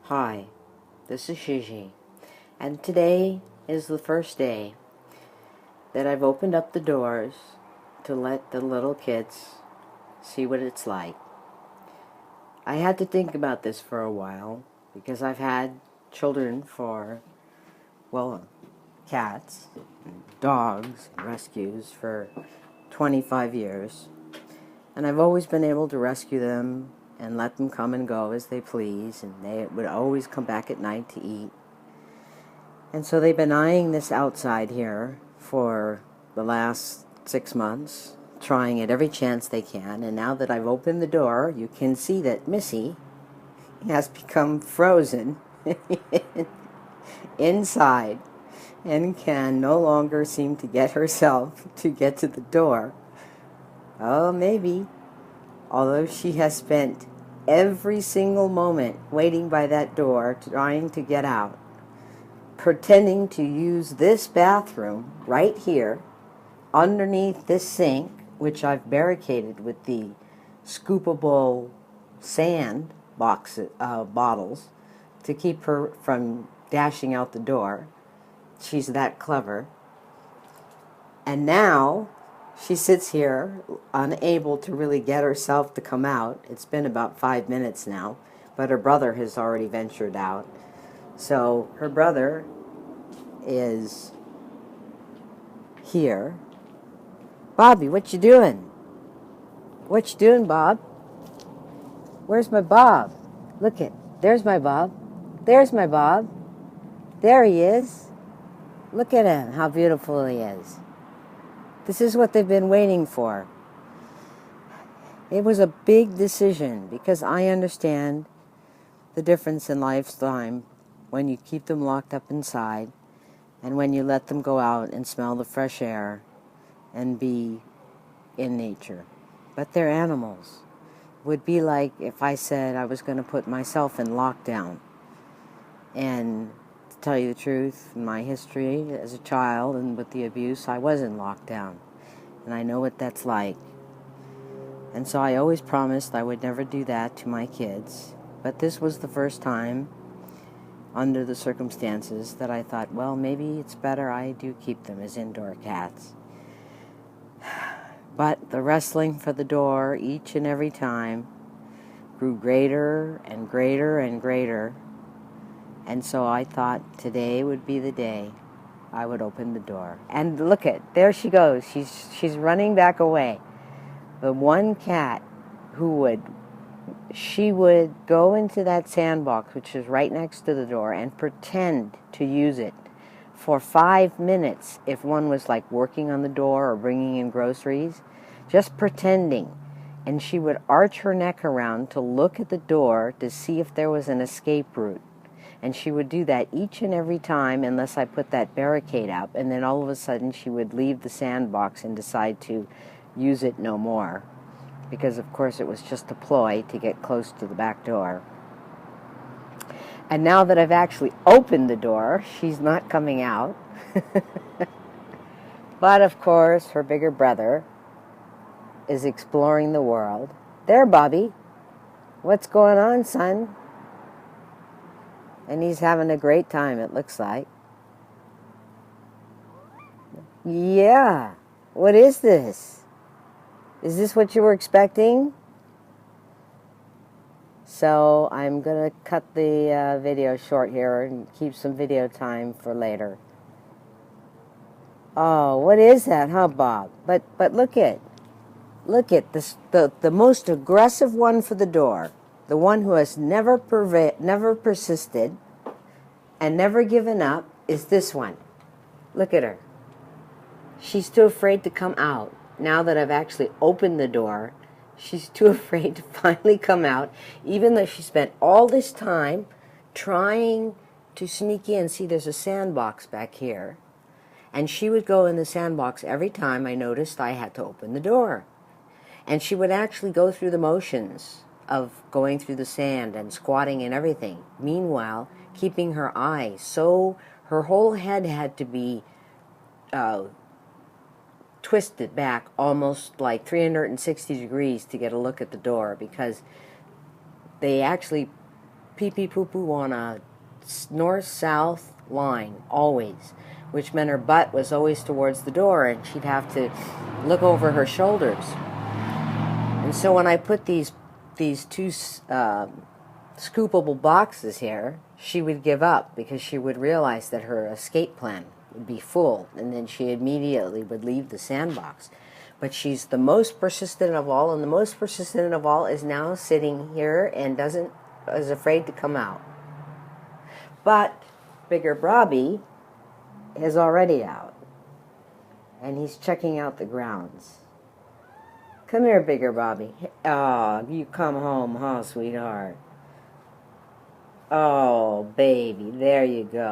Hi, this is Gigi, and today is the first day that I've opened up the doors to let the little kids see what it's like. I had to think about this for a while because I've had children for, cats, and dogs, and rescues for 25 years, and I've always been able to rescue them and let them come and go as they please, and they would always come back at night to eat. And so they've been eyeing this outside here for the last 6 months, trying at every chance they can, and now that I've opened the door, you can see that Missy has become frozen inside and can no longer seem to get herself to get to the door. Oh, maybe. Although she has spent every single moment waiting by that door, trying to get out, pretending to use this bathroom right here, underneath this sink, which I've barricaded with the scoopable sand bottles to keep her from dashing out the door. She's that clever. And now she sits here, unable to really get herself to come out. It's been about 5 minutes now, but her brother has already ventured out. So her brother is here. Bobby, what you doing? What you doing, Bob? Where's my Bob? Look it. There's my Bob. There's my Bob. There he is. Look at him, how beautiful he is. This is what they've been waiting for. It was a big decision because I understand the difference in lifetime when you keep them locked up inside and when you let them go out and smell the fresh air and be in nature. But they're animals. It would be like if I said I was going to put myself in lockdown. And to tell you the truth, in my history as a child and with the abuse, I was in lockdown. And I know what that's like. And so I always promised I would never do that to my kids. But this was the first time, under the circumstances, that I thought, well, maybe it's better I do keep them as indoor cats. But the wrestling for the door each and every time grew greater and greater and greater. And so I thought today would be the day I would open the door. And look it, there she goes. She's running back away. The one cat she would go into that sandbox, which is right next to the door, and pretend to use it for 5 minutes if one was like working on the door or bringing in groceries, just pretending. And she would arch her neck around to look at the door to see if there was an escape route. And she would do that each and every time unless I put that barricade up. And then all of a sudden she would leave the sandbox and decide to use it no more. Because, of course, it was just a ploy to get close to the back door. And now that I've actually opened the door, she's not coming out. But, of course, her bigger brother is exploring the world. There, Bobby. What's going on, son? And he's having a great time, it looks like. Yeah. What is this? Is this what you were expecting? So I'm going to cut the video short here and keep some video time for later. Oh, what is that, huh, Bob? But look at this, the most aggressive one for the door. The one who has never persisted and never given up is this one. Look at her. She's too afraid to come out. Now that I've actually opened the door, she's too afraid to finally come out, even though she spent all this time trying to sneak in. See, there's a sandbox back here. And she would go in the sandbox every time I noticed I had to open the door. And she would actually go through the motions of going through the sand and squatting and everything. Meanwhile, keeping her eyes. So her whole head had to be twisted back almost like 360 degrees to get a look at the door, because they actually pee-pee poo-poo on a north-south line, always, which meant her butt was always towards the door, and she'd have to look over her shoulders. And so when I put these two scoopable boxes here, she would give up because she would realize that her escape plan would be full, and then she immediately would leave the sandbox. But she's the most persistent of all, and the most persistent of all is now sitting here and is afraid to come out. But Bigger Brobby is already out, and he's checking out the grounds. Come here, Bigger Brobby. Oh, you come home, huh, sweetheart? Oh, baby, there you go.